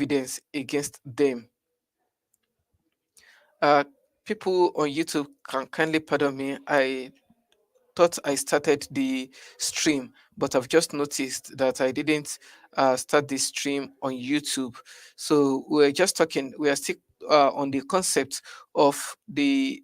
evidence against them. Uh, People on YouTube can kindly pardon me. I thought I started the stream, but I've just noticed that I didn't start the stream on YouTube. So we're just talking, we are still on the concept of the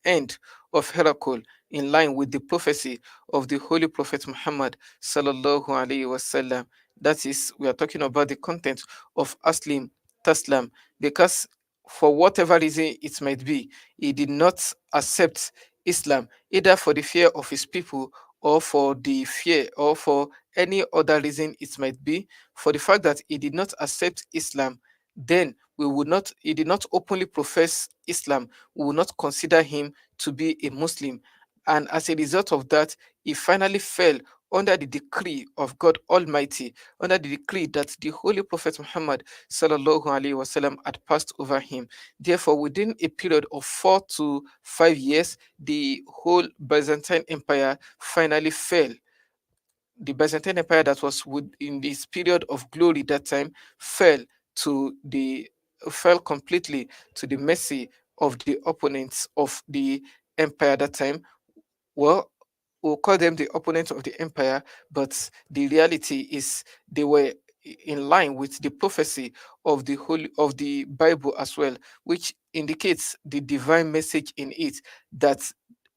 end of Heracles, in line with the prophecy of the Holy Prophet Muhammad sallallahu alaihi wasallam. That is, we are talking about the content of Aslim Taslam, because for whatever reason it might be, he did not accept Islam, either for the fear of his people or for the fear or for any other reason it might be. For the fact that he did not accept Islam, then we would not, he did not openly profess Islam, we will not consider him to be a Muslim. And as a result of that, he finally fell under the decree of God Almighty, under the decree that the Holy Prophet Muhammad sallallahu alaihi wasallam had passed over him. Therefore, within a period of 4 to 5 years, the whole Byzantine Empire finally fell. The Byzantine Empire that was in this period of glory that time fell to the fell completely to the mercy of the opponents of the empire that time. Well, we'll call them the opponents of the empire, but the reality is they were in line with the prophecy of the holy of the Bible as well, which indicates the divine message in it, that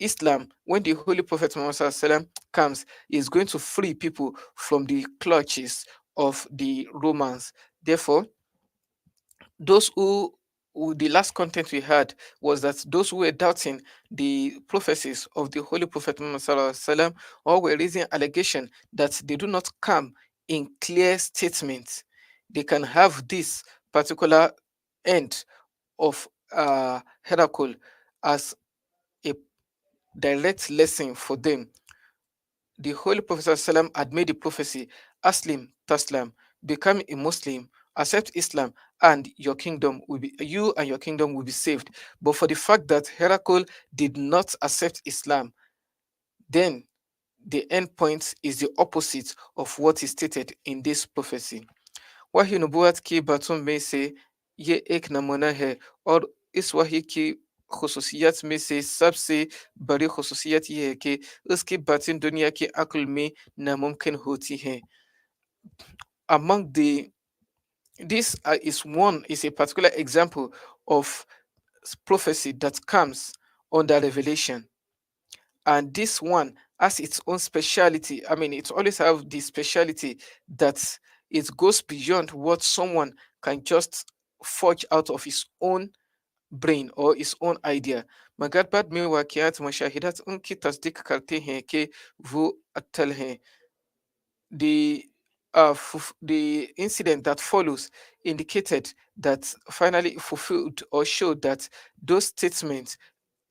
Islam, when the Holy Prophet Muhammad SAW comes, is going to free people from the clutches of the Romans. Therefore, those the last content we had was that those who were doubting the prophecies of the Holy Prophet Muhammad Sallallahu Alaihi Wasallam, or were raising allegation that they do not come in clear statements, they can have this particular end of Heracles as a direct lesson for them. The Holy Prophet ﷺ had made the prophecy, Aslim Taslam, become a Muslim, accept Islam, and you and your kingdom will be saved. But for the fact that Heracles did not accept Islam, then the end point is the opposite of what is stated in this prophecy. वही नबूवत की बातों में से ये एक नमूना है, और इस वही की खसूसियत में से सबसे बड़ी खसूसियत ये है कि उसकी बातें दुनिया की अक्ल में नामुमकिन होती हैं. Among the this is a particular example of prophecy that comes under revelation, and this one has its own speciality. I mean, it always have the speciality that it goes beyond what someone can just forge out of his own brain or his own idea. मगर बाद में वाक़यात मुशाहिदात उनकी तस्दीक करते हैं कि वो अट्टल हैं. The incident that follows indicated that finally fulfilled or showed that those statements,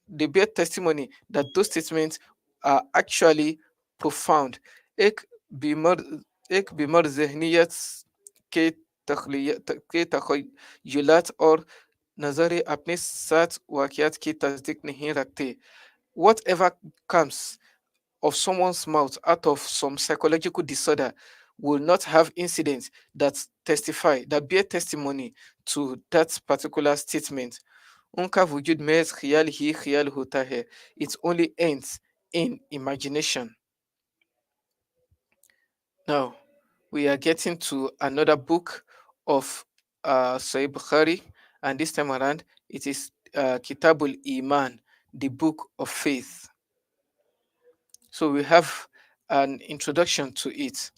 they bear testimony that those statements are actually profound. एक बीमर एक बीमर जहनीत के के तखयलत और नज़र अपने साथ वाक़यात की तस्दीक नहीं रखते. Whatever comes of someone's mouth out of some psychological disorder will not have incidents that testify, that bear testimony to that particular statement. उनका वजूद महज ख्याल ही ख्याल होता है. It only ends in imagination. Now, we are getting to another book of Sahih Bukhari, and this time around, it is Kitabul Iman, the book of faith. So we have an introduction to it.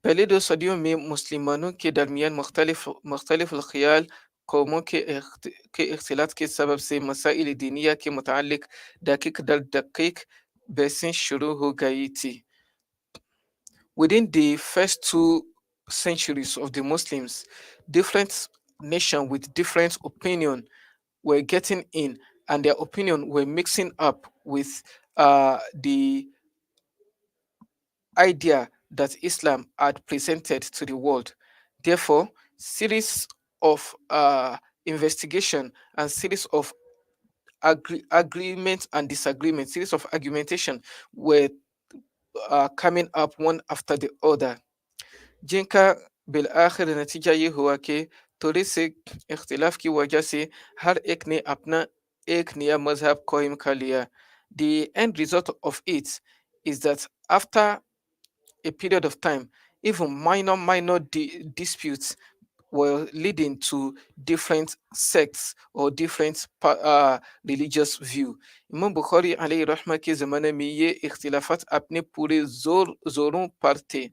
पहले दो सदियों में मुसलमानों के दरमियान मुख्तलिफ ख्याल कौमों के इख्तिलात के सबब से मसाइल दीनिया के मुतालिक दकीक दर दकीक बहसें शुरू हो गई थी. Within the first 2 centuries of the Muslims, different nations with different opinion were getting in, and their opinion were mixing up with the idea that Islam had presented to the world. Therefore, series of investigation and series of agreement and disagreement, series of argumentation were coming up one after the other. जिनका बिलआखिर नतीजा ये हुआ कि थोड़े से इख्तिलाफ की वजह से हर एक ने अपना एक नया मजहब कायम कर लिया. The end result of it is that after a period of time, even minor disputes were leading to different sects or different religious view. Imam Bukhari alayhi rahma के ज़माने में ये इख्तिलाफात अपने पूरे जोरों पर थे.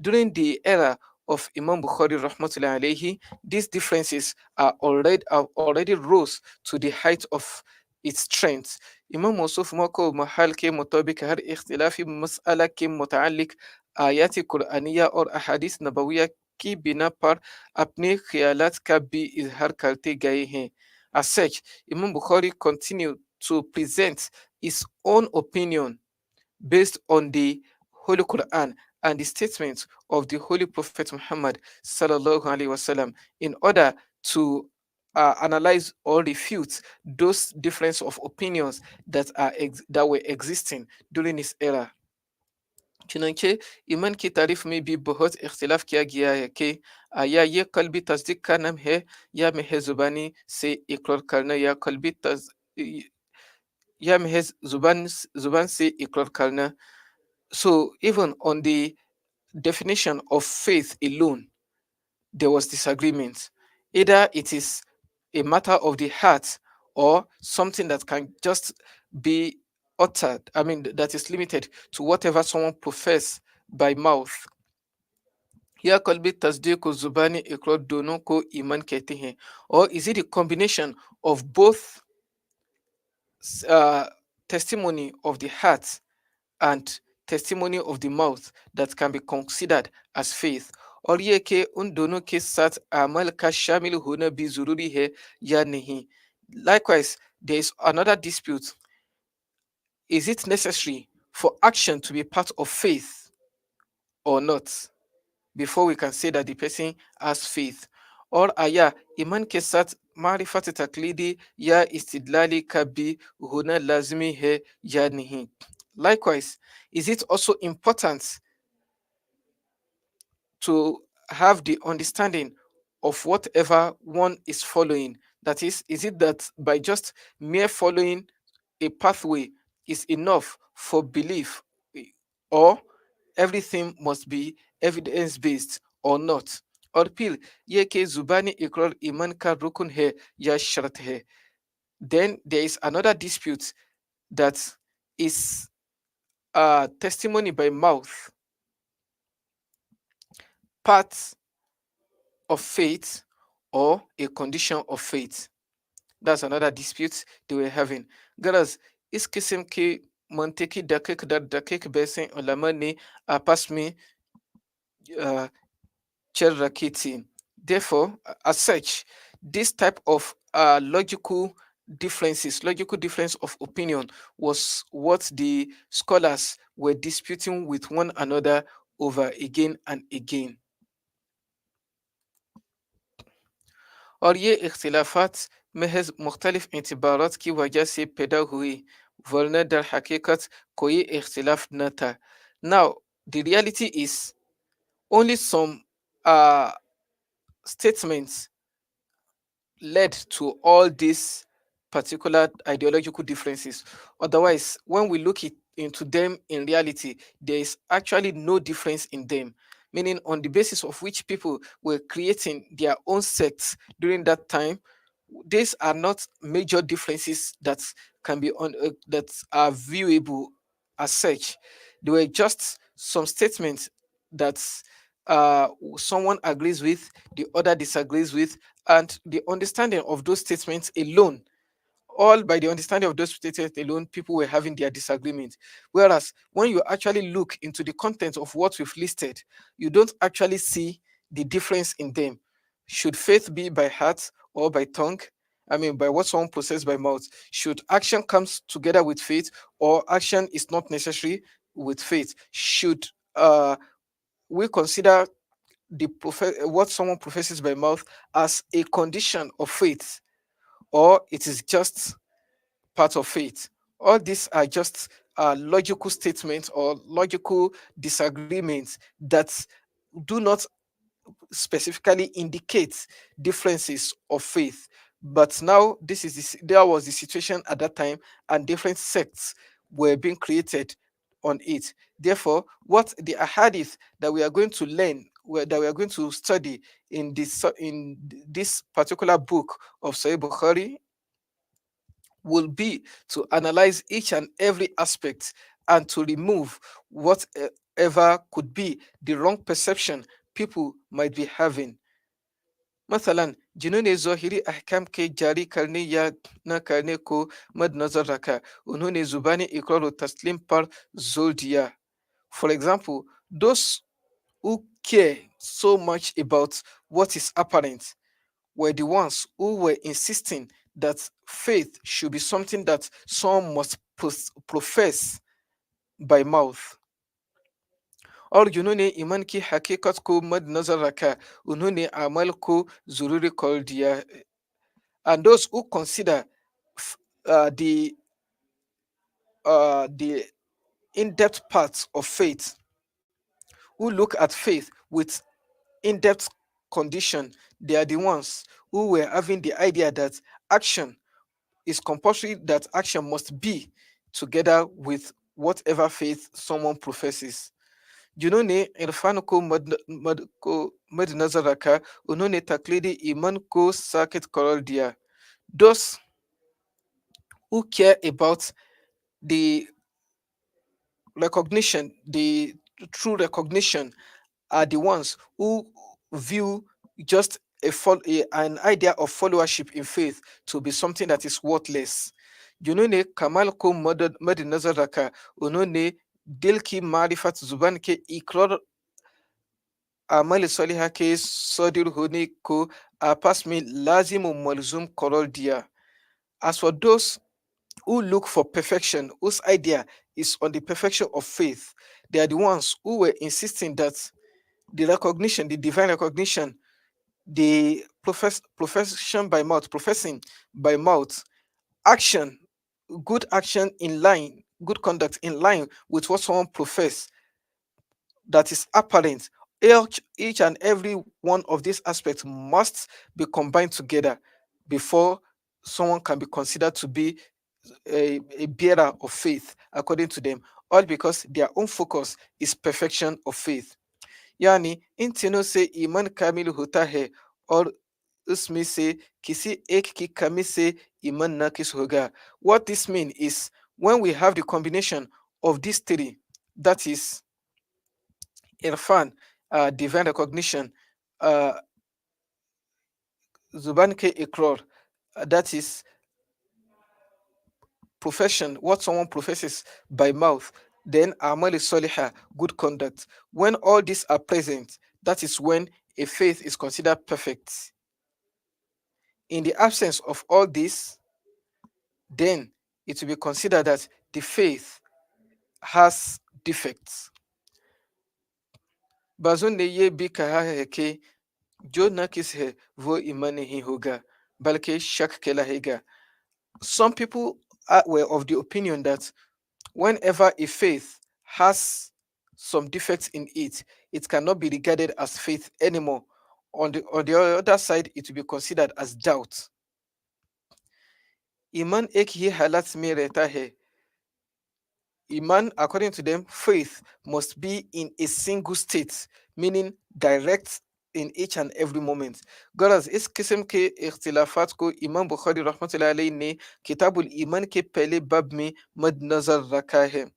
During the era of Imam Bukhari rahmatullahi alayhi, these differences are already rose to the height of its strength. इमाम मौसूफ मौको महल के मुताबिक हर इख्तिलाफी मसला के मुतालिक आयात कुरानिया और अहादीस नबविया की बिना पर अपने ख्यालात का भी इजहार करते गए हैं. As such, Imam Bukhari continued to present his own opinion based on the Holy Quran and the statements of the Holy Prophet Muhammad sallallahu alaihi wasallam in order to analyze or refute those difference of opinions that were existing during his era. चुनांचे ईमान की तारीफ में भी बहुत इख्तिलाफ किया गया है कि या ये कल्बी तस्दीक का नाम है या महज जुबानी से इकरार करना या या महज जुबान से इकरार करना. So even on the definition of faith alone, there was disagreement. Either it is a matter of the heart or something that can just be uttered, I mean, that is limited to whatever someone profess by mouth. या कल्बी तस्दीक जुबानी इकरार दोनों को ईमान कहते हैं. Or is it a combination of both uh, testimony of the heart and testimony of the mouth that can be considered as faith. और ये कि उन दोनों के साथ अमल का शामिल होना भी जरूरी है या नहीं. Likewise, there is another dispute. Is it necessary for action to be part of faith or not before we can say that the person has faith? और आया ईमान के साथ मारिफत तकलीदी या इस्तिदलाली का भी होना लाजमी है या नहीं. Likewise, is it also important to have the understanding of whatever one is following? That is it that by just mere following a pathway is enough for belief, or everything must be evidence based or not? और फिर ये कि जुबानी इकरार ईमान का रुकन है या शर्त है. Then there is another dispute, that is testimony by mouth part of faith or a condition of faith. That's another dispute they were having. Garas, इस किस्म की मंतिकी दकीक दर दकीक बहसें उलमा ने आपस में चल रखी थी. Therefore, as such, this type of logical difference of opinion was what the scholars were disputing with one another over again and again. और ये इख्तिलाफात महज मुख्तलिफ एतबारात की वजह से पैदा हुई, वरना दर हकीकत कोई इख्तिलाफ न था. Now, the reality is only some uh, statements led to all these particular ideological differences. Otherwise, when we look into them in reality, there is actually no difference in them. Meaning, on the basis of which people were creating their own sects during that time, these are not major differences that are viewable as such. They were just some statements that someone agrees with, the other disagrees with, and the understanding of those statements alone, all by the understanding of those statements alone, people were having their disagreement. Whereas when you actually look into the content of what we've listed, you don't actually see the difference in them. Should faith be by heart or by tongue? I mean, by what someone possesses by mouth. Should action comes together with faith, or action is not necessary with faith? Should we consider what someone professes by mouth as a condition of faith, or it is just part of faith? All these are just logical statements or logical disagreements that do not specifically indicate differences of faith. But now there was the situation at that time, and different sects were being created on it. Therefore, what the ahadith that we are going to learn, that we are going to study in this particular book of Sahih Bukhari, will be to analyze each and every aspect and to remove whatever could be the wrong perception people might be having. مثلا जिन्होंने ज़ाहिरी अहकाम के जारी करने या न करने को मद्देनजर रखा, उन्होंने ज़ुबानी इकरार व तस्लीम पर जोर दिया. For example, those who care so much about what is apparent were the ones who were insisting that faith should be something that someone must profess by mouth. और जिन्होंने ईमान की हकीकत को मद्देनजर रखा, उन्होंने अमल को ज़रूरी कर दिया. And those who consider the the in-depth parts of faith, who look at faith with in-depth condition, they are the ones who were having the idea that action is compulsory, that action must be together with whatever faith someone professes. जिन्होंने इरफान को मद्देनजर रखा, उन्होंने तकलीदी ईमान को साकित करार दिया. Those who care about the recognition, the true recognition, are the ones who view just an idea of followership in faith to be something that is worthless. जिन्होंने कमाल को मद्देनजर रखा, उन्होंने दिल की मारिफत जुबान के इकरार अमल सलीहा के सदर होने को आपस में लाजिम व मलजूम करार दिया. As for those who look for perfection, whose idea is on the perfection of faith, they are the ones who were insisting that the recognition, the divine recognition, the profession by mouth, professing by mouth, action, good action in line, good conduct in line with what someone profess, that is apparent. Each and every one of these aspects must be combined together before someone can be considered to be a bearer of faith, according to them, all because their own focus is perfection of faith. यानी इन तीनों से ईमान कामिल होता है, और उसमें से किसी एक की कमी से ईमान नाकिस होगा. What this means is, when we have the combination of these three, that is irfan, divine recognition, uh, zuban ke ikrar, that is profession, what someone professes by mouth, then amal soliha, good conduct. When all these are present, that is when a faith is considered perfect. In the absence of all this, then it will be considered that the faith has defects. बाजों ने ये भी कहा है कि जो नाकिस है वो ईमान नहीं होगा बल्कि शक कहलाएगा. Some people were of the opinion that whenever a faith has some defects in it, it cannot be regarded as faith anymore. On the other side, it will be considered as doubt. ईमान एक ही हालत में रहता है. Iman, according to them, faith must be in a single state, meaning direct in each and every moment. गरज इस किस्म के इख्तिलाफात को इमाम बुखारी रहमतुल्लाह अलैह ने किताबुल ईमान के पहले बब में मद्देनजर रखा है.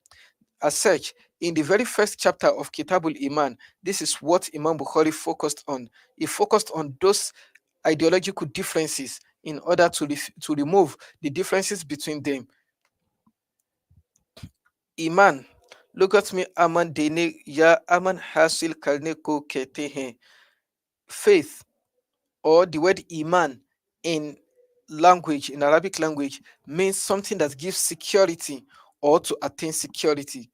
As such, in the very first chapter of Kitabul Iman, this is what Imam Bukhari focused on. He focused on those ideological differences in order to remove the differences between them. ईमान लुगत में अमन देने या अमन हासिल करने को कहते हैं. Faith, or the word iman in language, in Arabic language, means something that gives security or to attain security.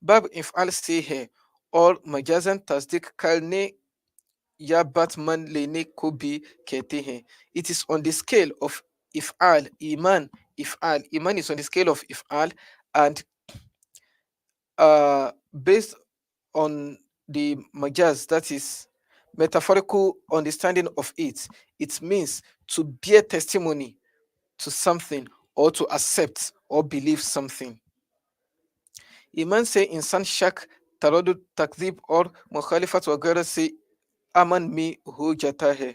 Bab if'al से है और मजाजन तस्दीक करने या batman लेने को भी कहते हैं. It is on the scale of if'al, iman, if'al. Iman is on the scale of if'al, and based on the majaz, that is metaphorical understanding of it, it means to bear testimony to something or to accept or believe something. ईमान से इंसान शक, तरद्दुद, तकज़ीब और मुखालिफत वगैरह से अमन में हो जाता है.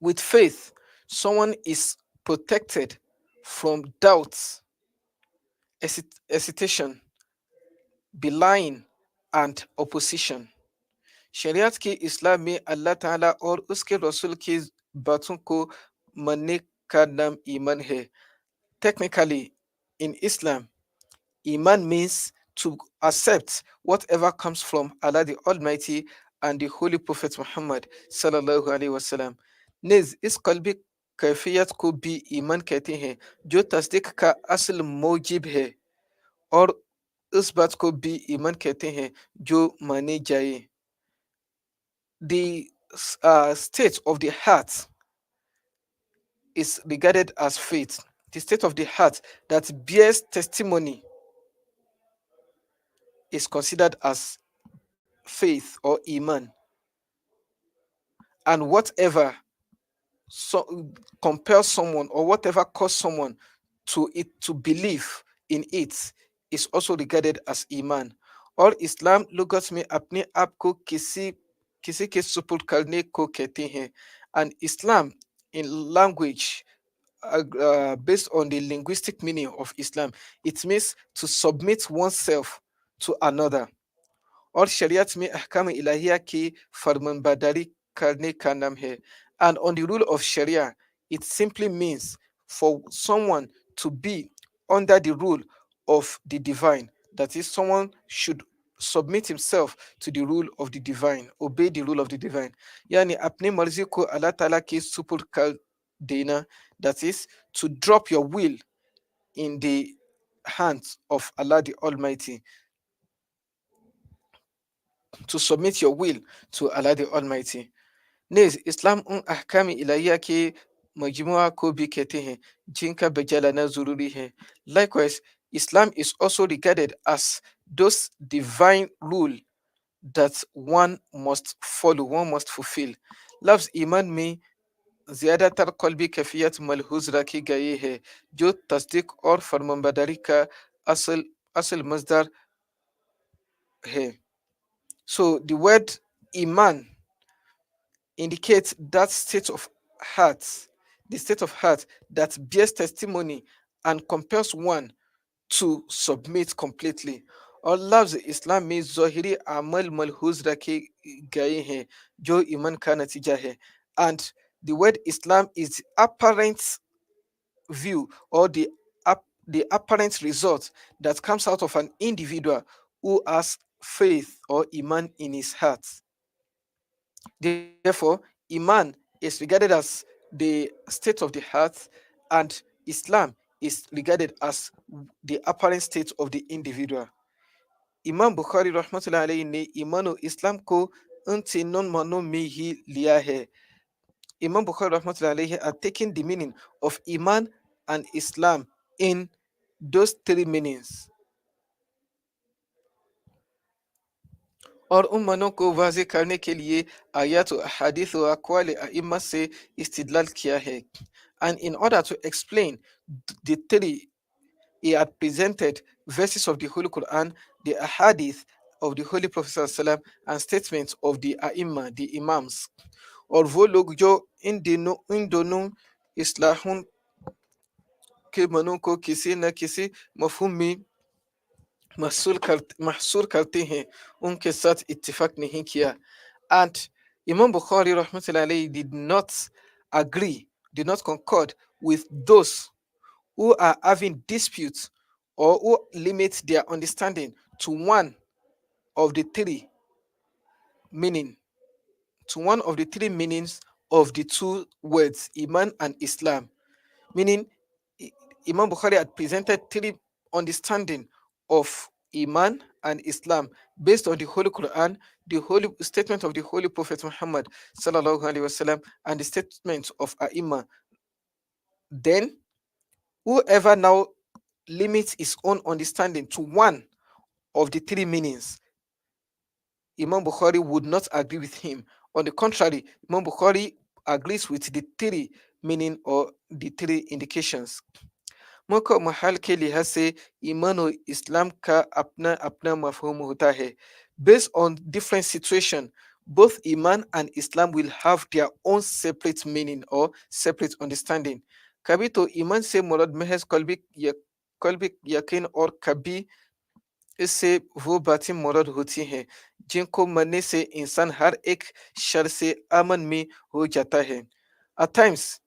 With faith, someone is protected from doubts, hesitation, belying and opposition. शरीयत के इस्लाम में अल्लाह ताला और उसके रसूल की बातों को मानने का नाम ईमान है. Technically, in Islam, Iman means to accept whatever comes from Allah the Almighty and the Holy Prophet Muhammad sallallahu alaihi wasallam. Naz इस कल्बी कैफियत को भी ईमान कहते हैं जो तस्दीक का असल मौजिब है, और उस बात को भी ईमान कहते हैं जो मानी जाए. The state of the heart is regarded as faith. The state of the heart that bears testimony is considered as faith or iman, and whatever so compels someone or whatever causes someone to believe in it is also regarded as iman. और इस्लाम लुगत में अपने आप को किसी किसी के सुपुर्द करने को कहते हैं. And Islam in language, based on the linguistic meaning of Islam, it means to submit oneself to another. और शरीयत में अहकाम इलाहिया की फरमानबरदारी करने का नाम है. And on the rule of Sharia, it simply means for someone to be under the rule of the divine. That is, someone should submit himself to the rule of the divine, obey the rule of the divine. Yani apne marzi ko Allah Ta'ala ki supur kar dena, that is, to drop your will in the hands of Allah the Almighty, to submit your will to Allah the Almighty. नेज़ इस्लाम उन अहकाम इलाहिया के मजमुआ को भी कहते हैं जिनका बजालाना ज़रूरी है. Likewise, Islam is also regarded as those divine rule that one must follow, one must fulfill. लफ्ज़ ईमान में ज़्यादातर क़ल्बी कैफ़ियत मलहूज़ रखी गई है जो तस्दीक और फरमानबरदारी का असल असल मज़दर है. So the word iman indicates that state of heart, the state of heart that bears testimony and compels one to submit completely. और लफ्ज इस्लाम में ज़ाहिरी अमल मलहूज रखे गए हैं जो ईमान का नतीजा है. And the word Islam is apparent view, or the apparent result that comes out of an individual who has faith or iman in his heart. Therefore, iman is regarded as the state of the heart, and Islam is regarded as the apparent state of the individual. Imam Bukhari rahmatullahi alayhi ने ईमान Islam को उन तीनों मानों में ही लिया है. Imam Bukhari rahmatullahi alayhi are taking the meaning of iman and Islam in those three meanings. और उन मानों को वाज़ेह करने के लिए आयत व अहादीस व अक़वाल अइम्मा से इस्तिदलाल किया है. And in order to explain the three, he had presented verses of the Holy Quran, the ahadith of the Holy Prophet ﷺ, and statements of the Aimma, the Imams. और वो लोग जो इन दोनों इस्लाहों के मनों को किसी न किसी मफहूम में महसूर करते हैं, उनके साथ इत्तिफाक नहीं किया. And Imam Bukhari rahmatullahi alayhi did not agree, did not concord with those who are having disputes or who limit their understanding to one of the three meaning, to one of the three meanings of the two words Iman and Islam. Meaning, Imam Bukhari had presented three understanding of Iman and Islam based on the Holy Quran, the Holy statement of the Holy Prophet Muhammad sallallahu alaihi wasallam, and the statement of Aimma. Then, whoever now limits his own understanding to one of the three meanings, Imam Bukhari would not agree with him. On the contrary, Imam Bukhari agrees with the three meaning or the three indications. मौका महल के लिहाज से ईमान और इस्लाम का अपना अपना मफहूम होता है. Based on different situation, both iman and Islam will have their own separate meaning or separate understanding. कभी तो ईमान से मुराद महज कल्बी यकीन और कभी इससे वो बातें मुराद होती हैं जिनको मानने से इंसान हर एक शर से अमन में हो जाता है. At times,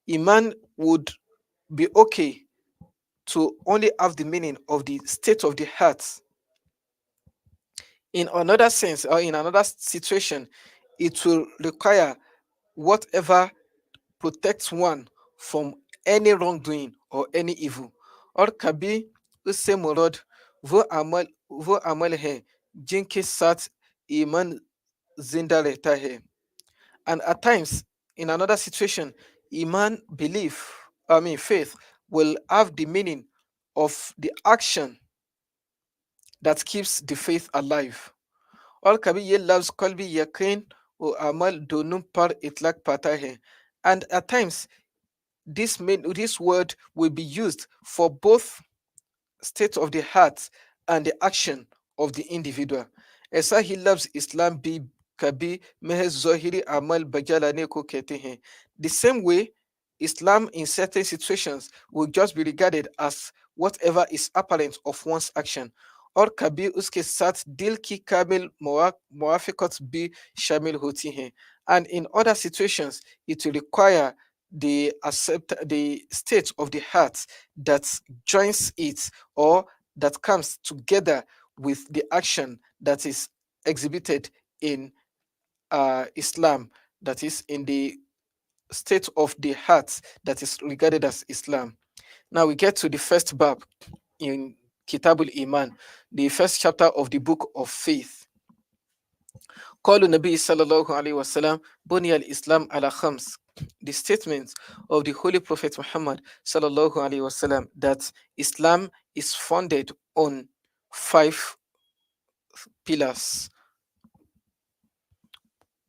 iman would be okay to only have the meaning of the state of the heart. In another sense or in another situation, it will require whatever protects one from any wrongdoing or any evil. Or kabi usse murad वो अमल है जिनके साथ ईमान जिंदा रहता है. And at times, in another situation, iman belief, faith will have the meaning of the action that keeps the faith alive. और कभी ये लफ्ज कल्बी यकीन व अमल दोनों पर इतलाक पाता है. And at times, this word will be used for both state of the heart and the action of the individual. ऐसा ही लफ्ज इस्लाम भी कभी महज ज़ाहिरी अमल बजा लाने को कहते हैं. The same way, Islam in certain situations will just be regarded as whatever is apparent of one's action. और कभी उसके साथ दिल की काबिल मुआफ़क़त भी शामिल होती हैं. And in other situations, it will require the state of the heart that joins it or that comes together with the action that is exhibited in Islam, that is in the state of the heart that is regarded as Islam. Now we get to the first bab in Kitabul Iman, the first chapter of the book of faith. قول النبي صلى الله عليه وسلم بني الإسلام على خمس. The statement of the Holy Prophet Muhammad sallallahu alaihi wasallam that Islam is founded on five pillars.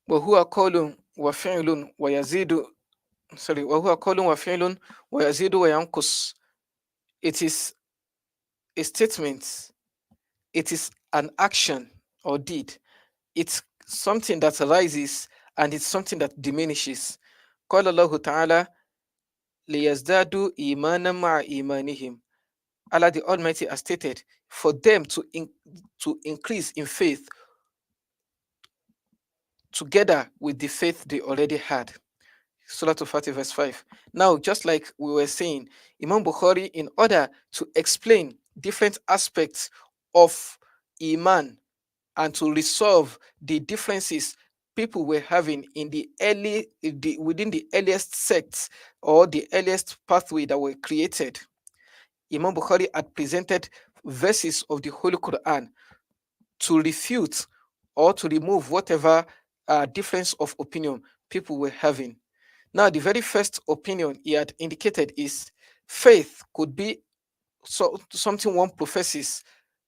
وهو قول وفعل ويزيد وهو قول وفعل ويزيد وينقص. It is a statement, it is an action or deed, it's something that rises and it's something that diminishes. قال الله تعالى ليزدادوا إيمانا مع إيمانهم. Allah the Almighty has stated for them to increase in faith together with the faith they already had. Surah Al-Fatih verse 5. Now, just like we were saying, Imam Bukhari, in order to explain different aspects of Iman and to resolve the differences people were having in within the earliest sects or the earliest pathway that were created, Imam Bukhari had presented verses of the Holy Quran to refute or to remove whatever difference of opinion people were having. Now, the very first opinion he had indicated is faith could be something one professes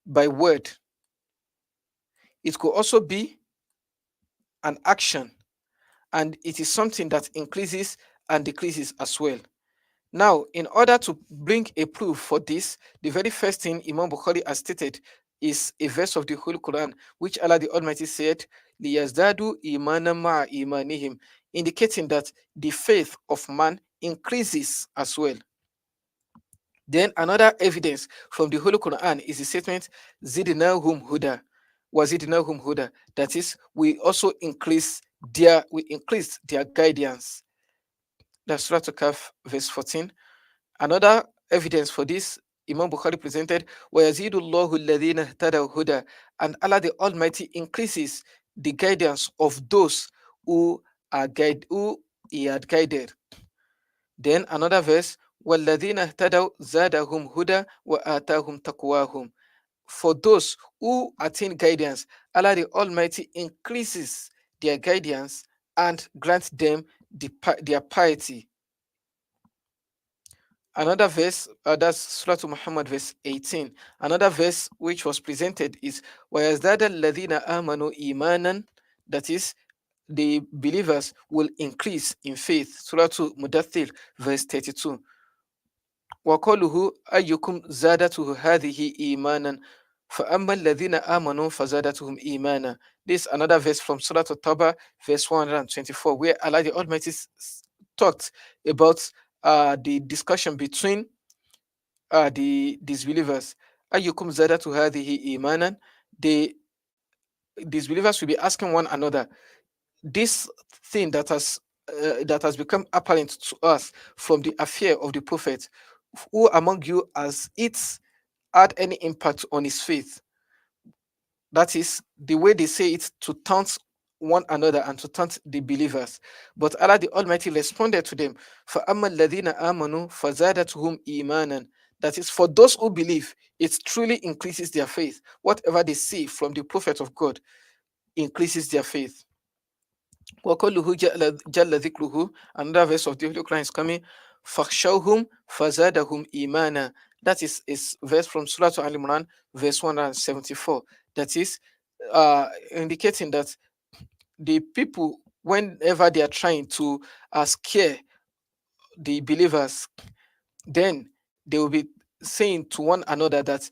by word. It could also be an action, and it is something that increases and decreases as well. Now, in order to bring a proof for this, the very first thing Imam Bukhari has stated is a verse of the Holy Quran, which Allah the Almighty said, لِيَزْدَادُوا إِيمَانًا مَعَ إِيمَانِهِمْ, indicating that the faith of man increases as well. Then another evidence from the Holy Quran is the statement, زِدْنَاهُمْ هُدًى وَزِدْنَاهُمْ هُدًى, that is, we increased their guidance. That's Surah Al-Kahf verse 14. Another evidence for this, Imam Bukhari presented, وَيَزِيدُ اللَّهُ الَّذِينَ اهْتَدَوْا هُدًى, and Allah the Almighty increases the guidance of those who He had guided. Then another verse, وَالَّذِينَ اهْتَدَوْا زَادَهُمْ هُدًى وَآتَاهُمْ تَقْوَاهُم. For those who attain guidance, Allah the Almighty increases their guidance and grants them their piety. Another verse, that's Surah to Muhammad, verse 18. Another verse which was presented is وَيَزْدَادَ الَّذِينَ آمَنُوا إِيمَانًا, that is, the believers will increase in faith. Surah to Mudathir, verse 32. وَقَوْلُهُ أَيُّكُمْ زَادَتُهُ هَذِهِ إِيمَانًا فَأَمَّا الَّذِينَ آمَنُوا فَزَادَتُهُمْ إِيمَانًا. This is another verse from Surah At-Tawbah, verse 124, where Allah the Almighty talked about the discussion between the disbelievers. أَيُّكُمْ زَادَتُهُ هَذِهِ إِيمَانًا. The disbelievers will be asking one another, this thing that has become apparent to us from the affair of the prophet, who among you has it had any impact on his faith? That is the way they say it, to taunt one another and to taunt the believers. But Allah the Almighty responded to them, فَأَمَّا الَّذِينَ آمَنُوا فَزَادَتْهُمْ إِيمَانًا. That is, for those who believe, it truly increases their faith. Whatever they see from the prophet of God increases their faith. وَقَوْلُهُ جَلَّ ذِكْرُهُ. Another verse of the Holy Quran is coming. فَخْشَوْهُمْ فَزَادَهُمْ إِيمَانًا. That is verse from Surah Al Imran, verse 174. That is indicating that the people, whenever they are trying to scare the believers, then they will be saying to one another that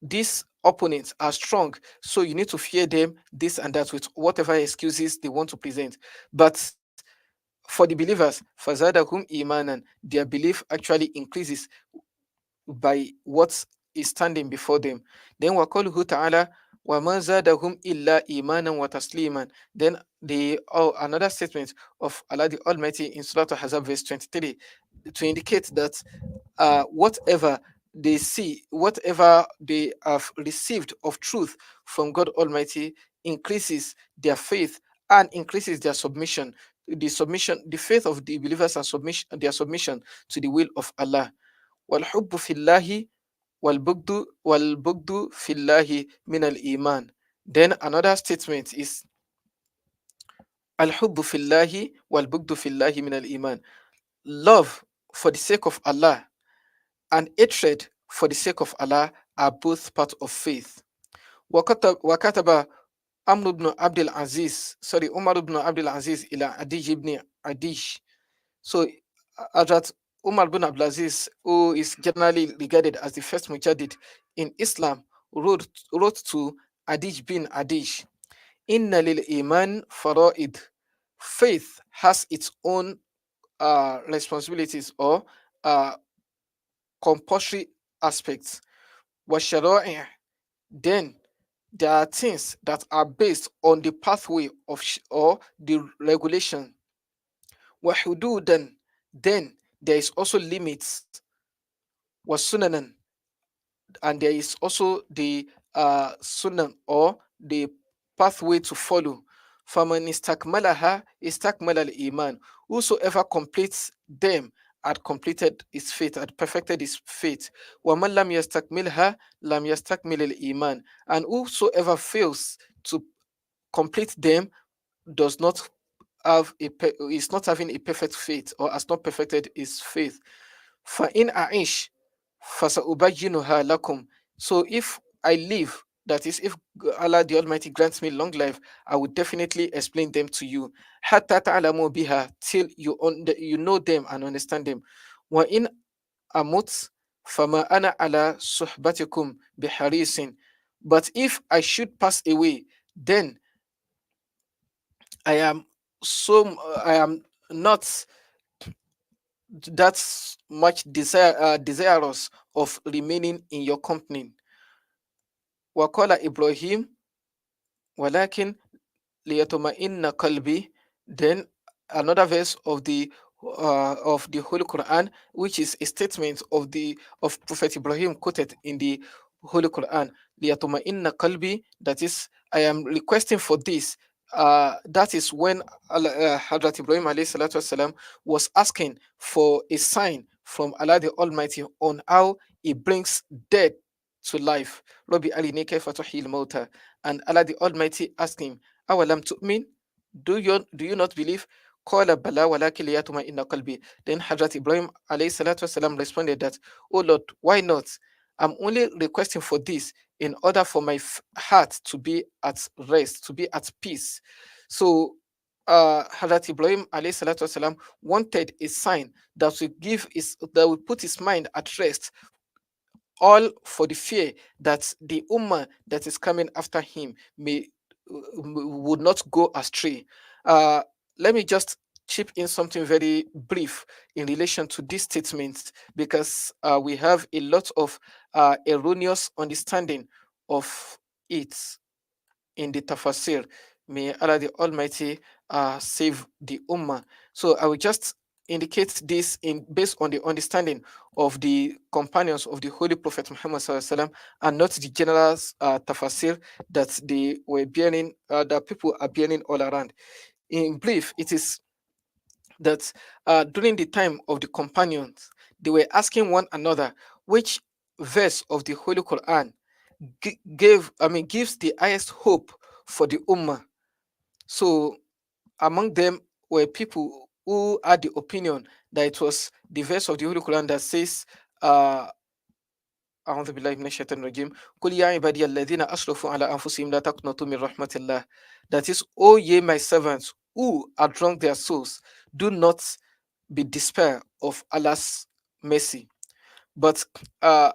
these opponents are strong, so you need to fear them, this and that, with whatever excuses they want to present. But for the believers, fazadahum imanan, their belief actually increases by what is standing before them. Then waqaluhu ta'ala wa ma zadahum illa imanan wa tasliman. Then the another statement of Allah the Almighty in Surah Al-Ahzab, verse 23, to indicate that whatever they see, whatever they have received of truth from God Almighty, increases their faith and increases their submission. The faith of the believers, and their submission to the will of Allah. وَالْحُبُّ فِي اللَّهِ وَالْبُغْضُ فِي اللَّهِ مِنَ الْإِيمَانِ. Then another statement is الْحُبُّ فِي اللَّهِ وَالْبُغْضُ فِي اللَّهِ مِنَ الْإِيمَانِ. Love for the sake of Allah and hatred for the sake of Allah are both part of faith. وكتب عمرو بن عبد العزيز Umar ibn Abdul Aziz ila Adij ibn Adish. So Hazrat Umar bin Abdul Aziz, who is generally regarded as the first mujahid in Islam, wrote to Adij bin Adish, Inna lil iman fara'id. Faith has its own responsibilities, or uh, compulsory aspects. وَالشَّرَائِعِ. Then there are things that are based on the pathway of or the regulation. وَحُدُودًا. Then there is also limits. وَسُنَنًا. And there is also the sunnah, or the pathway to follow. فَمَنْ إِسْتَكْمَلَهَا إِسْتَكْمَلَ الْإِيمَانِ. Whosoever completes them had completed his faith, had perfected his faith. وَمَنْ لَمْ يَسْتَكْمِلْهَا لَمْ يَسْتَكْمِلِ الْإِيمَانِ. And whosoever fails to complete them does not is not having a perfect faith, or has not perfected his faith. فَإِنْ أَعِشْ فَسَأُبَيِّنُهَا لَكُمْ. So if I live, that is, if Allah the Almighty grants me long life, I will definitely explain them to you. حَتَّى تَعْلَمُوا بِهَا. Till you know them and understand them. وَإِنْ أَمُتْ فَمَا أَنَا عَلَى صُحْبَتِكُمْ بِحَرِيصٍ. But if I should pass away, then I am I am not that much desirous of remaining in your company. وقال إبراهيم ولكن ليطمئن قلبي. Then another verse of the Holy Quran, which is a statement of Prophet Ibrahim quoted in the Holy Quran. ليطمئن قلبي. That is, I am requesting for this. That is when Hadrat Ibrahim alayhi salatu wasalam was asking for a sign from Allah the Almighty on how He brings death to life. Rabbi arini kayfa tuhil mauta. And Allah the Almighty asked him, Awalam tu'min? Do you not believe? قال بلى ولكن ليطمئن قلبي. Then Hazrat Ibrahim alayhi salatu wasalam responded that, oh Lord, why not? I'm only requesting for this in order for my heart to be at rest, to be at peace. So Hazrat Ibrahim alayhi salatu wasalam wanted a sign that will put his mind at rest, all for the fear that the ummah that is coming after him would not go astray. Uh, Let me just chip in something very brief in relation to this statement, because we have a lot of erroneous understanding of it in the tafsir. May Allah the Almighty save the ummah. So I will just indicate this in based on the understanding of the companions of the Holy Prophet Muhammad Sallallahu Alaihi Wasallam, and not the general tafsir that they were bearing, that people are bearing all around. In brief, it is that during the time of the companions, they were asking one another which verse of the Holy Quran gives the highest hope for the ummah. So among them were people who had the opinion that it was the verse of the Holy Quran that says, أعوذ بالله من الشيطان الرجيم قل يا عبادي الذين أسرفوا على أنفسهم لا تقنطوا من رحمة الله. That is, O ye my servants who are drunk their souls, do not be despair of Allah's mercy. But I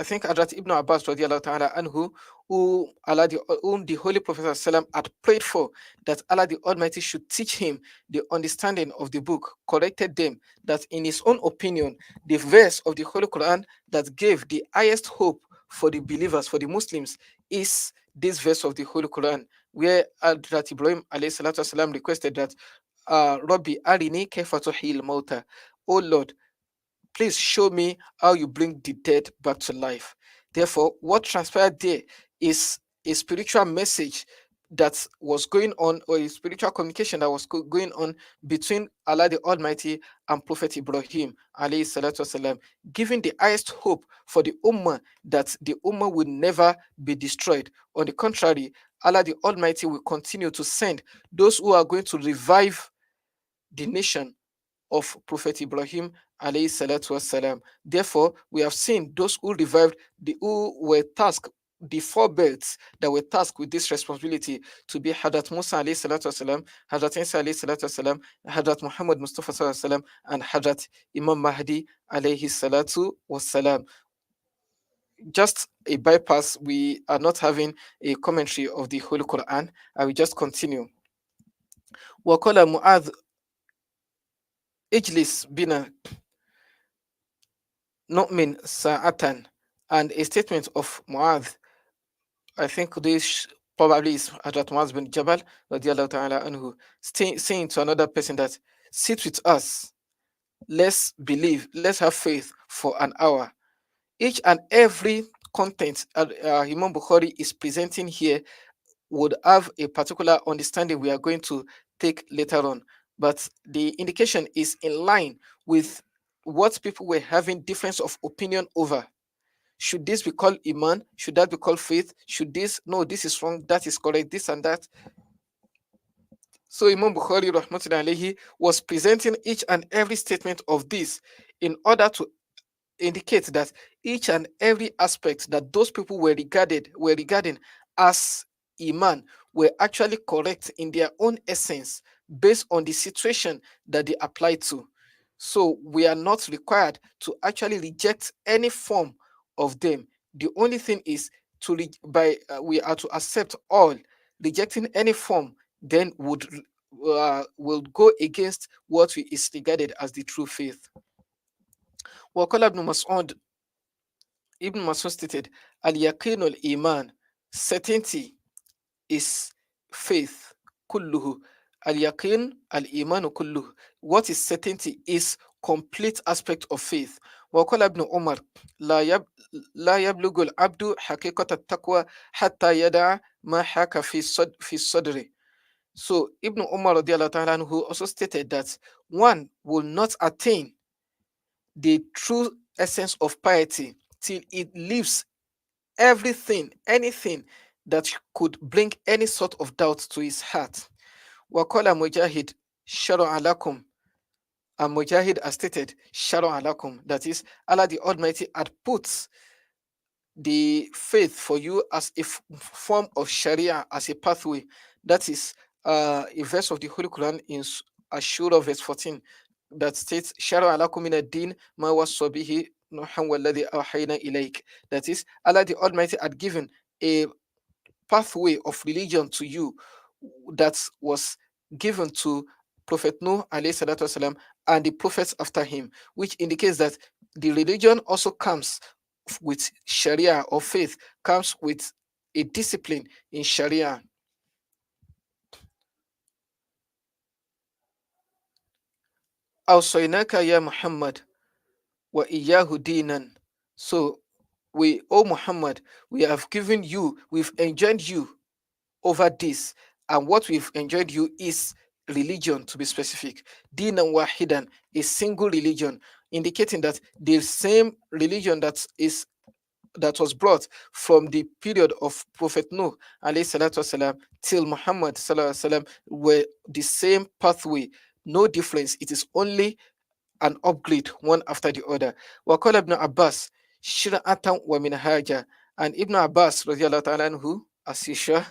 think Hadrat Ibn Abbas radiallahu ta'ala anhu, whom the Holy Prophet ﷺ had prayed for, that Allah the Almighty should teach him the understanding of the book, corrected them that in his own opinion, the verse of the Holy Quran that gave the highest hope for the believers, for the Muslims, is this verse of the Holy Quran, where Hadrat Ibrahim alayhi salatu wasalam requested that, Rabbi arini kayfa tuhil mauta, O Lord, please show me how you bring the dead back to life. Therefore, what transpired there is a spiritual message that was going on, or a spiritual communication that was going on between Allah the Almighty and Prophet Ibrahim, alayhi salatu wasalam, giving the highest hope for the ummah, that the ummah will never be destroyed. On the contrary, Allah the Almighty will continue to send those who are going to revive the nation of Prophet Ibrahim alayhi salatu wasalam. Therefore, we have seen those who revived, who were tasked, the four belts that were tasked with this responsibility, to be Hadrat Musa alayhi salatu wasalam, Hadrat Isa alayhi salatu wasalam, Hadrat Muhammad Mustafa sallallahu alaihi wasallam, and Hadrat Imam Mahdi alayhi salatu wasalam. Just a bypass, we are not having a commentary of the Holy Quran. I will just continue. وقال معاذ اجلس بنا نؤمن ساعة. And a statement of Mu'adh, I think this probably is Hadrat Mu'adh bin Jabal radiallahu ta'ala anhu, saying to another person that, sit with us, let's believe, let's have faith for an hour. Each and every content Imam Bukhari is presenting here would have a particular understanding we are going to take later on. But the indication is in line with what people were having difference of opinion over. Should this be called Iman? Should that be called faith? Should this, no, this is wrong, that is correct, this and that. So Imam Bukhari rahmatullahi alayhi was presenting each and every statement of this in order to indicate that each and every aspect that those people were regarding as Iman were actually correct in their own essence, based on the situation that they applied to. So we are not required to actually reject any form of them. The only thing is we are to accept all. Rejecting any form then will go against what is regarded as the true faith. وقال Ibn Mas'ud stated, Al-Yaqin al-Iman, certainty is faith, kulluhu. Al-Yaqin al-Iman kulluhu. What is certainty is complete aspect of faith. وقال ابن عمر لا يبلغ العبد حقيقة التقوى حتى يدع ما حاك في الصدر. So Ibn Umar radiallahu ta'ala anhu also stated that one will not attain the true essence of piety till it leaves anything that could bring any sort of doubt to his heart. وقال مجاهد شرع لكم, and Mujahid has stated شرع لكم, that is, Allah the Almighty had put the faith for you as a form of Sharia, as a pathway. That is a verse of the Holy Quran in Ashura verse 14 that states شرع لكم من الدين ما وصى به نوحا والذي أوحينا إليك. That is, Allah the Almighty had given a pathway of religion to you that was given to Prophet Nuh alayhi salatu wasalam and the prophets after him, which indicates that the religion also comes with Sharia, or faith comes with a discipline in Sharia. أوصيناك يا محمد وإياه دينا. So we, O Muhammad, we have given you, we've enjoined you over this, and what we've enjoined you is religion, to be specific. Dinan wahidan, a single religion, indicating that the same religion that was brought from the period of Prophet Nuh alayhi salatu wasalam till Muhammad sallallahu alaihi wasallam were the same pathway, no difference. It is only an upgrade one after the other. Waqala ibn Abbas shir'atan wa minhaja, and Ibn Abbas radiallahu ta'ala anhu, as usual,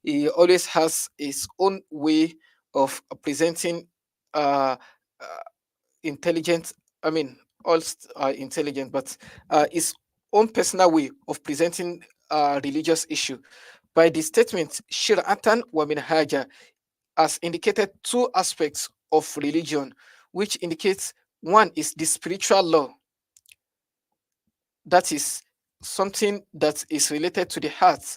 he always has his own way of presenting uh, uh, intelligent, I mean, all are intelligent, but his own personal way of presenting religious issue by the statement shir'atan wa minhaja, has indicated two aspects of religion, which indicates one is the spiritual law, that is something that is related to the heart,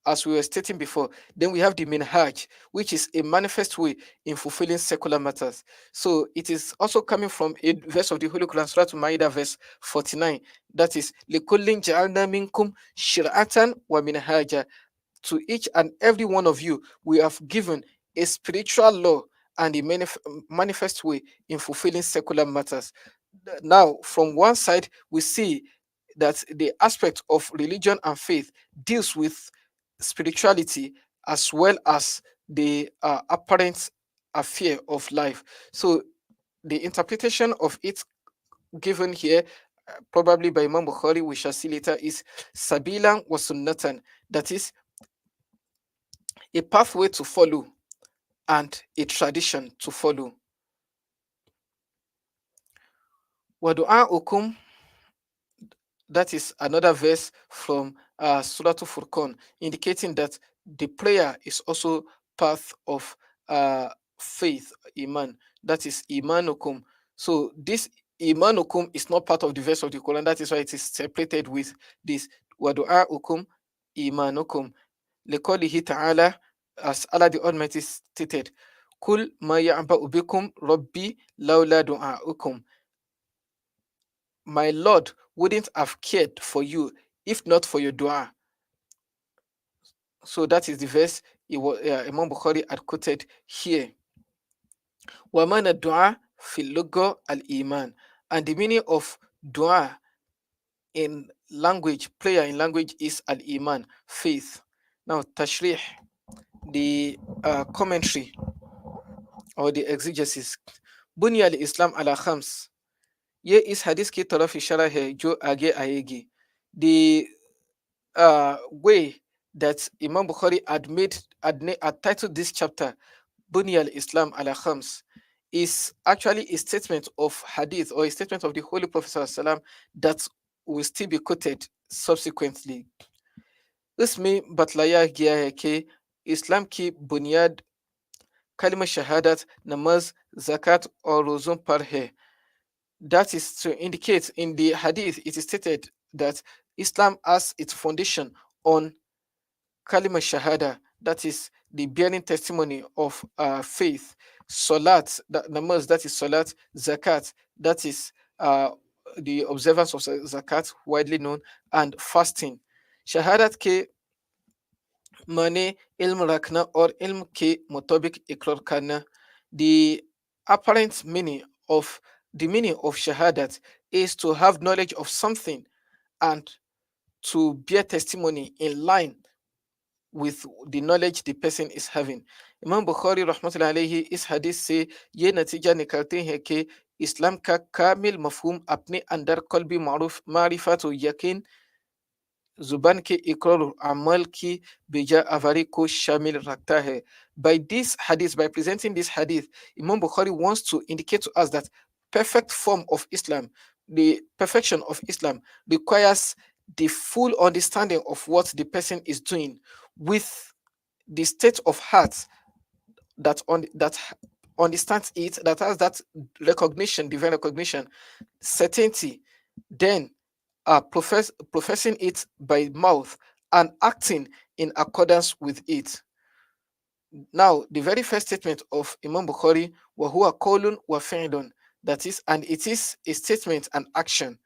as we were stating before. Then we have the minhaj, which is a manifest way in fulfilling secular matters. So it is also coming from a verse of the Holy Quran, Surah Ma'idah, verse 49. That is, لِكُلٍّ جَعَلْنَا مِنْكُمْ شِرْعَةً وَمِنْهَاجًا. To each and every one of you, we have given a spiritual law and a manifest way in fulfilling secular matters. Now, from one side, we see that the aspect of religion and faith deals with spirituality as well as the apparent affair of life. So, the interpretation of it given here, probably by Imam Bukhari, we shall see later, is Sabilan wa Sunnatan, that is, a pathway to follow and a tradition to follow. وَدُعَاؤُكُمْ, that is another verse from Surah Furqan, indicating that the prayer is also path of faith, iman. That is imanukum. So this imanukum is not part of the verse of the Quran. That is why it is separated with this wadu'aukum imanukum. لقوله ta'ala, as Allah the Almighty stated, Kul ma ya'ba'u bikum rabbi lawla du'aukum. My Lord wouldn't have cared for you if not for your dua. So that is the verse Imam Bukhari had quoted here. Wamana dua fil lugha al iman, and the meaning of dua in language, prayer in language, is al iman, faith. Now tashrih, the commentary or the exegesis. Bunya al Islam ala khams. Ye is hadith ki taraf ishara hai jo aage aayegi. The way that Imam Bukhari had titled this chapter, Buny al-Islam ala Khams, is actually a statement of hadith, or a statement of the Holy Prophet ﷺ, that will still be quoted subsequently. इसमें बतलाया गया है कि इस्लाम की बुनियाद कलमा शहादत, namaz, zakat और रोज़ों पर है. That is to indicate, in the hadith it is stated that Islam has its foundation on kalima shahada, that is the bearing testimony of faith, salat, namaz, that is salat, zakat, that is the observance of zakat, widely known, and fasting. Shahadat ke mane ilm rakna or ilm ke mutabik ikrar karna. The apparent meaning of shahadat is to have knowledge of something and to bear testimony in line with the knowledge the person is having. Imam Bukhari rahmatullahi alayhi इस hadith से ये नतीजा निकालते हैं कि इस्लाम का कामिल मफहूम अपने अंदर कल्बी मारूफ मारिफत व यकीन जुबान के इकरार और अमल की बेजा आवारी को शामिल रखता है. By this hadith, by presenting this hadith, Imam Bukhari wants to indicate to us that perfect form of Islam, the perfection of Islam, requires the full understanding of what the person is doing with the state of heart that understands it, that has that recognition, divine recognition, certainty, then professing it by mouth and acting in accordance with it. Now, the very first statement of Imam Bukhari, وَهُوَ قَوْلٌ وَفِعْلٌ, that is, and it is a statement and action.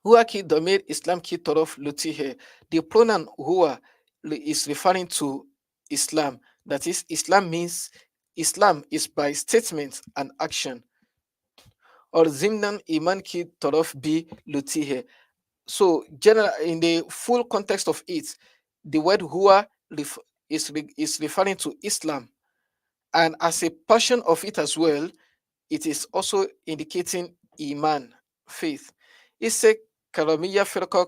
Huwa ki domir Islam ki torof luti hai. The pronoun huwa is referring to Islam. That is, Islam is by statement and action. Or zimnan iman ki torof bi luti hai. So, general in the full context of it, the word huwa is referring to Islam, and as a portion of it as well, it is also indicating iman, faith. Isse karamiya firqa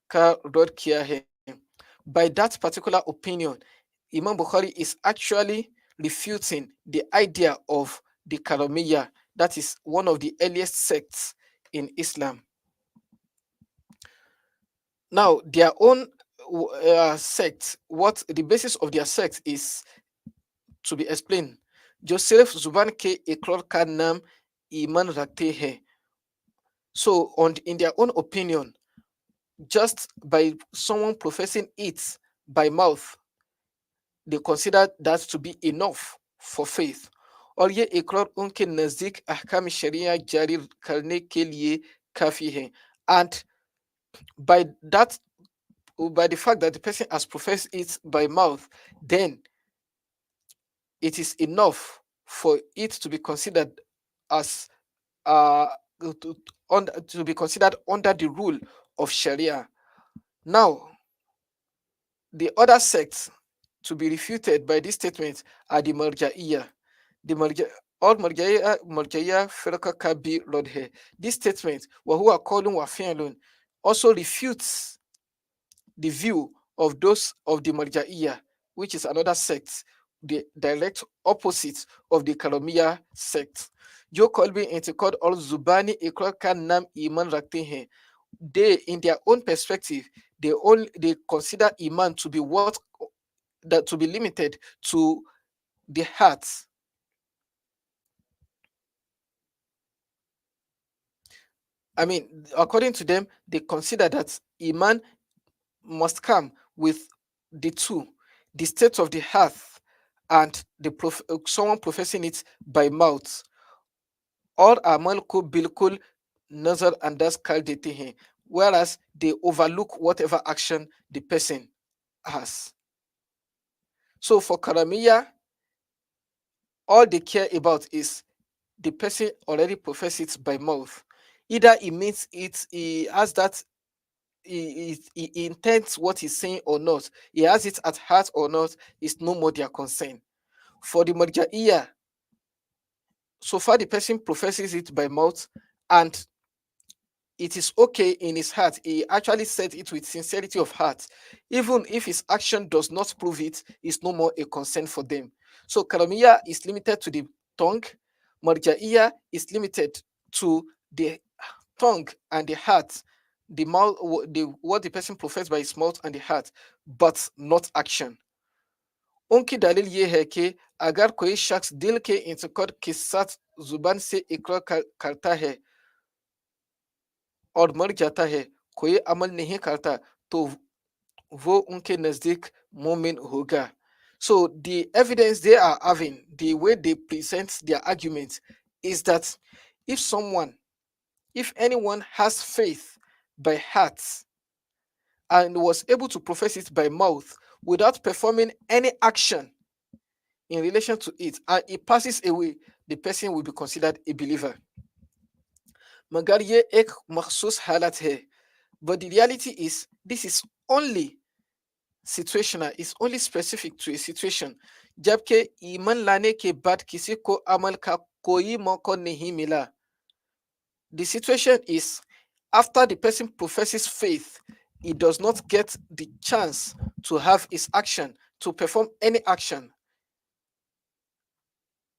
ka rod kiya hai. By that particular opinion, Imam Bukhari is actually refuting the idea of the karamiya, that is one of the earliest sects in Islam. Now, their own sect, what the basis of their sect is to be explained. Joseph Zuban ke ikrar ka naam iman rakhte hai. So, in their own opinion, just by someone professing it by mouth, they consider that to be enough for faith. और ये इकरार उनके नज़दीक अहकाम शरिया जारी करने के लिए काफ़ी है. And by that, by the fact that the person has professed it by mouth, then it is enough for it to be considered as to be considered under the rule of Sharia. Now, the other sects to be refuted by this statement are the Marja'iyah. The all Marja'iyah Firqa Kabi Rodhe. This statement, Wahua Kolun Wafialun, also refutes the view of those of the Marja'iyah, which is another sect, the direct opposite of the Karamiya sect. Jo Kolbi Intikod or Zubani Ikrar Kan Nam Iman Rakte. They, in their own perspective, they consider Iman to be to be limited to the heart. I mean, according to them, they consider that Iman must come with the two, the state of the heart and someone professing it by mouth. Or amal ko bilkul nazar andas kal dete hain, whereas they overlook whatever action the person has. So for Karamiya, all they care about is the person already profess it by mouth. Either he means it, he has that, he intends what he's saying or not, he has it at heart or not, is no more their concern. For the Marja'iyah, so far the person professes it by mouth and it is okay in his heart, he actually said it with sincerity of heart, even if his action does not prove it, is no more a concern for them. So Karamiya is limited to the tongue, Marja'iyah is limited to the tongue and the heart, the mouth, what the person professes by his mouth and the heart, but not action. उनकी दलील ये है कि अगर कोई शख्स दिल के इंतकाद के साथ जुबान से इकरार करता है और मर जाता है, कोई अमल नहीं करता, तो वो उनके नजदीक मोमिन होगा. So the evidence they are having, the way they present their argument, is that if anyone has faith by heart and was able to profess it by mouth without performing any action in relation to it, and it passes away, the person will be considered a believer. मगर ये एक मखसूस हालत है, but the reality is this is only situational, is only specific to a situation, जबकि ईमान लाने के बाद किसी को अमल का कोई मौका नहीं मिला. The situation is, after the person professes faith, he does not get the chance to have his action, to perform any action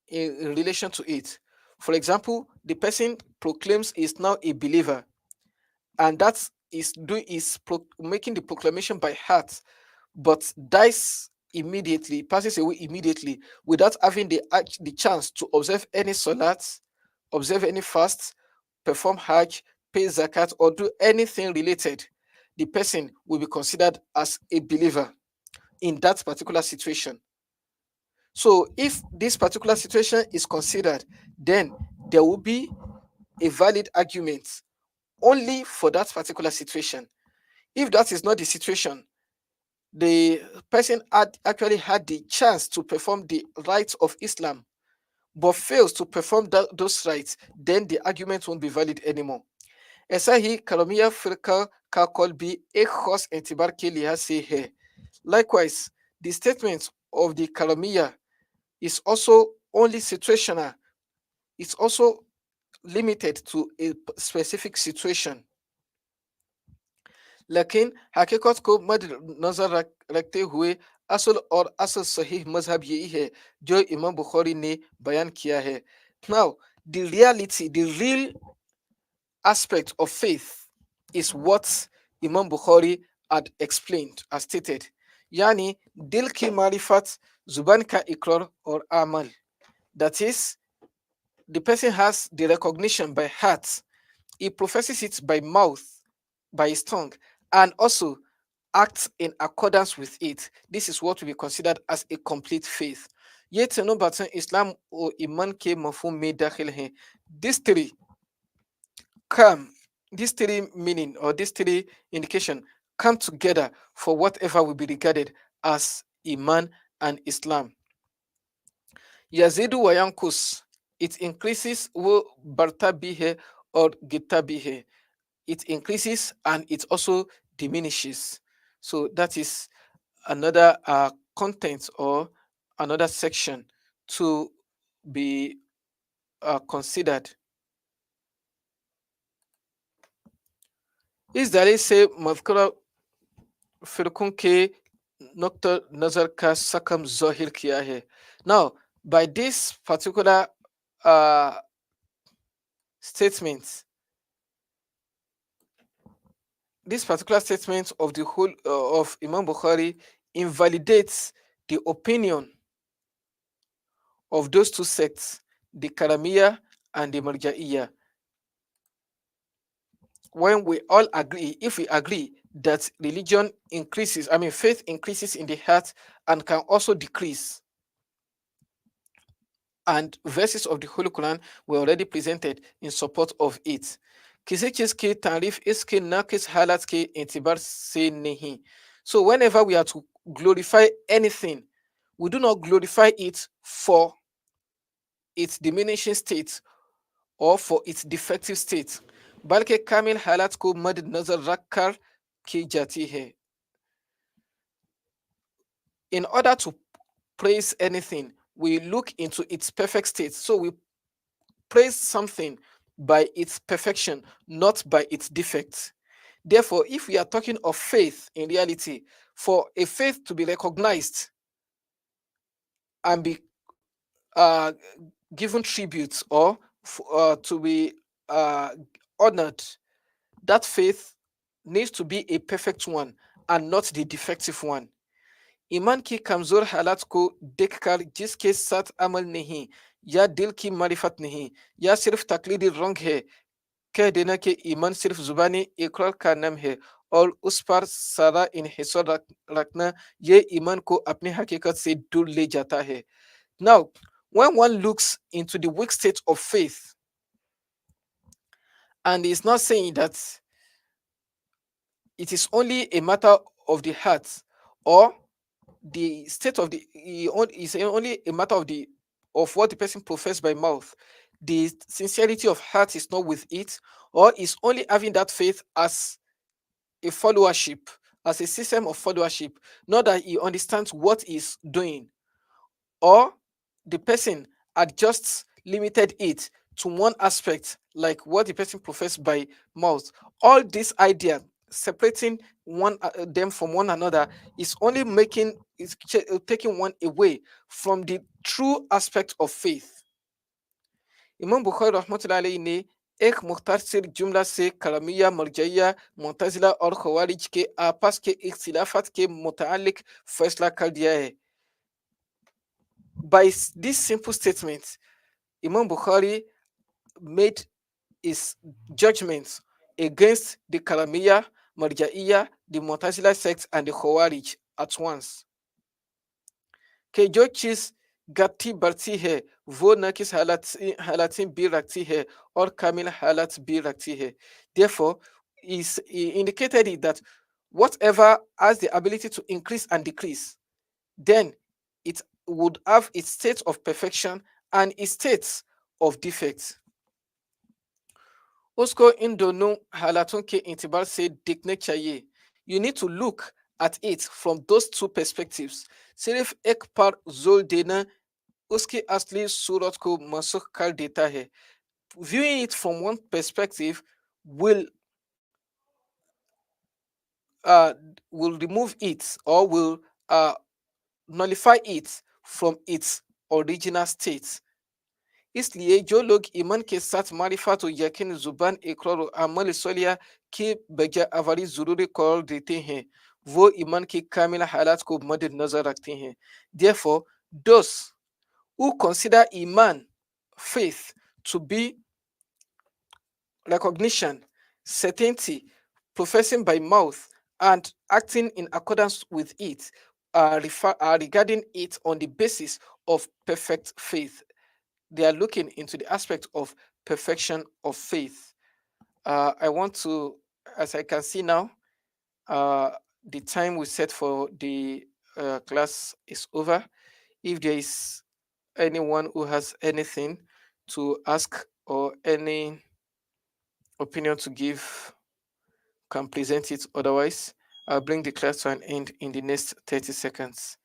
in relation to it. For example, the person proclaims he is now a believer, and that is doing is making the proclamation by heart, but dies immediately, passes away immediately without having the chance to observe any salat, observe any fast, perform hajj, pay zakat, or do anything related. The person will be considered as a believer in that particular situation. So, if this particular situation is considered, then there will be a valid argument only for that particular situation. If that is not the situation, the person had actually had the chance to perform the rites of Islam but fails to perform those rites, then the argument won't be valid anymore. ऐसा ही कलमिया फिरका का कौल भी एक खास एतबार के लिहाज से है. Likewise, the statement of the Kalamiya is also only situational. It's also limited to a specific situation. लेकिन हकीकत को मद्देनजर रखते हुए असल और असल सही मजहब यही है जो इमाम बुखारी ने बयान किया है. Now, the reality, the real aspect of faith is what Imam Bukhari had explained, as stated. Yani, dil ki marifat, zuban ka ikrar or amal. That is, the person has the recognition by heart, he professes it by mouth, by his tongue, and also acts in accordance with it. This is what will be considered as a complete faith. Yet, no batan Islam or Iman ke mafhum mein dakhil hain. These three come, these three meaning or these three indication come together for whatever will be regarded as Iman and Islam. Yazidu wa yankus, it increases wo barta bihe or gita bihe. It increases and it also diminishes. So that is another content or another section to be considered. इस दलील से मज़कूरा फ़िरक़ों के नुक्ता नज़र का सकम ज़ाहिर किया है. Now, by this particular uh, statement, this particular statement of the whole of Imam Bukhari invalidates the opinion of those two sects, the Karamiya and the Marja'iyya. When we all agree, if we agree that religion increases, I mean, faith increases in the heart and can also decrease, and verses of the Holy Quran were already presented in support of it. किसी चीज की तारीफ इसके ना किस हालत के एतबार से नहीं. So whenever we are to glorify anything, we do not glorify it for its diminishing state or for its defective state, बल्कि कामिल हालात को मद्देनजर रखकर की जाती है. In order to praise anything, we look into its perfect state. So we praise something by its perfection, not by its defects. Therefore, if we are talking of faith in reality, for a faith to be recognized and be uh, given tribute or to be uh, honored, that faith needs to be a perfect one and not the defective one. ईमान की कमजोर हालात को देखकर जिसके साथ अमल नहीं या दिल की मारिफत नहीं या सिर्फ तकलीदी रंग है, कह देना कि ईमान सिर्फ जुबानी इकरार का नाम है और उस पर सारा इन्हिसार रखना ये ईमान को अपनी हकीकत से दूर ले जाता है. Now, when one looks into the weak state of faith and is not saying that it is only a matter of the heart or the state of the is only a matter of the of what the person professed by mouth, the sincerity of heart is not with it, or is only having that faith as a followership, as a system of followership, not that he understands what he's doing, or the person had just limited it to one aspect, like what the person professed by mouth. All this idea separating one them from one another is only taking one away from the true aspect of faith. Imam Bukhari रहमतुल्लाह अलैहि ने एक मुख्तसर जुमला से कलमिया मरजइया मुतजिला और खवारिज के आपस के इख्तिलाफात के मुतालिक फैसला कर दिया है. By this simple statement, Imam Bukhari made his judgments against the Kalamiya, Marjaiya, the Mu'tazila sect, and the Khawarij at once. कि जो चीज गति बढ़ती है वो नाकिस हालातें भी रखती है और कामिल हालात भी रखती है. Therefore, he indicated it that whatever has the ability to increase and decrease, then it would have its state of perfection and its states of defect. उसको इन दोनों हालातों के इंतबार से देखने चाहिए. You need to look at it from those two perspectives. सिर्फ एक पर जोर देना उसकी असली सूरत को मनसूख कर देता है. Viewing it from one perspective will remove it, or will nullify it from its original state. इसलिए जो लोग ईमान के साथ मारिफत और यकीन जुबान इकरार और अमल सोलिया के बजाय अवारी जरूरी करार देते हैं, वो ईमान की कामिल हालात को मद्देनजर रखते हैं. Therefore, those who consider iman, faith, to be recognition, certainty, professing by mouth, and acting in accordance with it, are regarding it on the basis of perfect faith. They are looking into the aspect of perfection of faith. I want to, as I can see now, the time we set for the class is over. If there is anyone who has anything to ask or any opinion to give, can present it. Otherwise, I'll bring the class to an end in the next 30 seconds.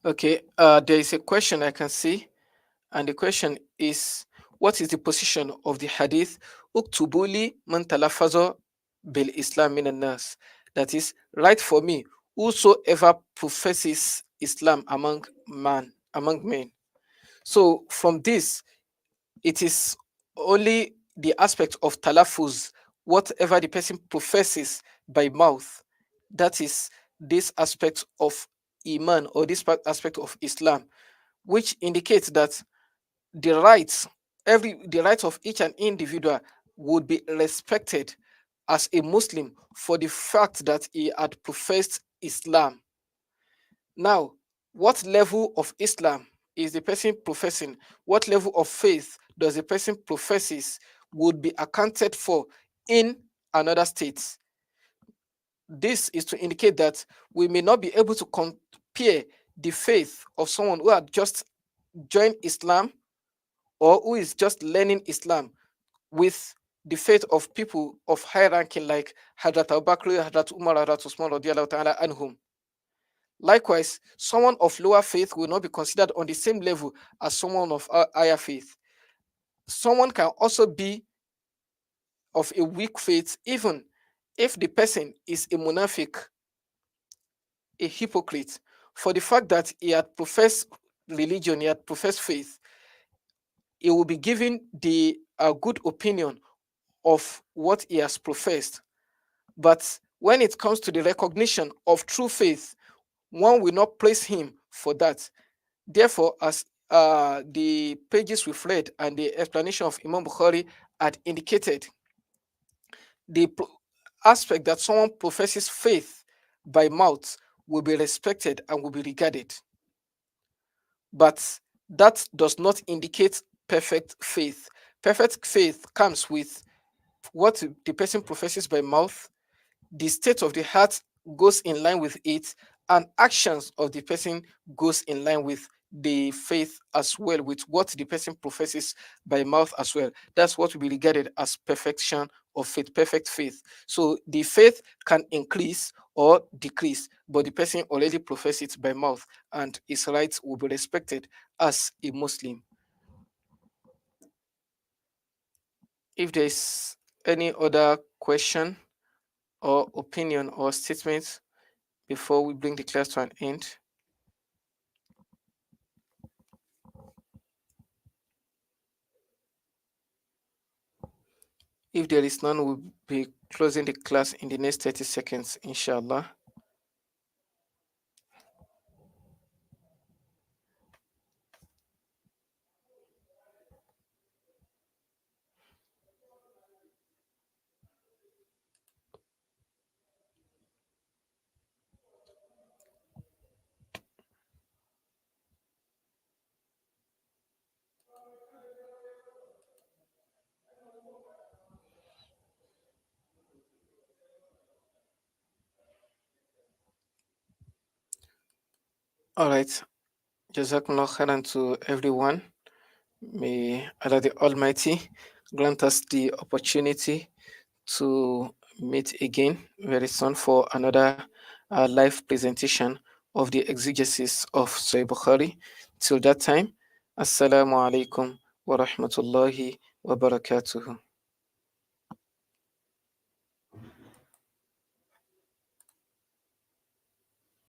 Okay, there is a question I can see, and the question is, what is the position of the hadith uktubuli man talafazo bil islam min nas? That is, write for me whosoever professes Islam among men. So from this, it is only the aspect of talafuz, whatever the person professes by mouth. That is this aspect of iman, or this aspect of Islam, which indicates that the rights, the rights of each and individual would be respected as a Muslim for the fact that he had professed Islam. Now, what level of Islam is the person professing? What level of faith does the person professes would be accounted for in another state? This is to indicate that we may not be able to compare the faith of someone who had just joined Islam or who is just learning Islam with the faith of people of high ranking like Hadrat Abu Bakr, Hadrat Umar, Hadrat Usman radiallahu ta'ala anhum. Likewise, someone of lower faith will not be considered on the same level as someone of higher faith. Someone can also be of a weak faith even if the person is a munafiq, a hypocrite, for the fact that he had professed religion, he had professed faith. He will be given the good opinion of what he has professed. But when it comes to the recognition of true faith, one will not praise him for that. Therefore, as the pages we've read and the explanation of Imam Bukhari had indicated, the aspect that someone professes faith by mouth will be respected and will be regarded. But that does not indicate perfect faith. Perfect faith comes with what the person professes by mouth, the state of the heart goes in line with it, and actions of the person goes in line with the faith as well with what the person professes by mouth as well. That's what will be regarded as perfection of faith, perfect faith. So the faith can increase or decrease, but the person already professes it by mouth, and his rights will be respected as a Muslim. If there's any other question or opinion or statement before we bring the class to an end. If there is none, we'll be closing the class in the next 30 seconds, inshallah. All right. Jazakumullah khairan to everyone. May Allah the Almighty grant us the opportunity to meet again very soon for another live presentation of the exegesis of Sahih Bukhari. Till that time, Assalamu alaikum wa rahmatullahi wa barakatuhu.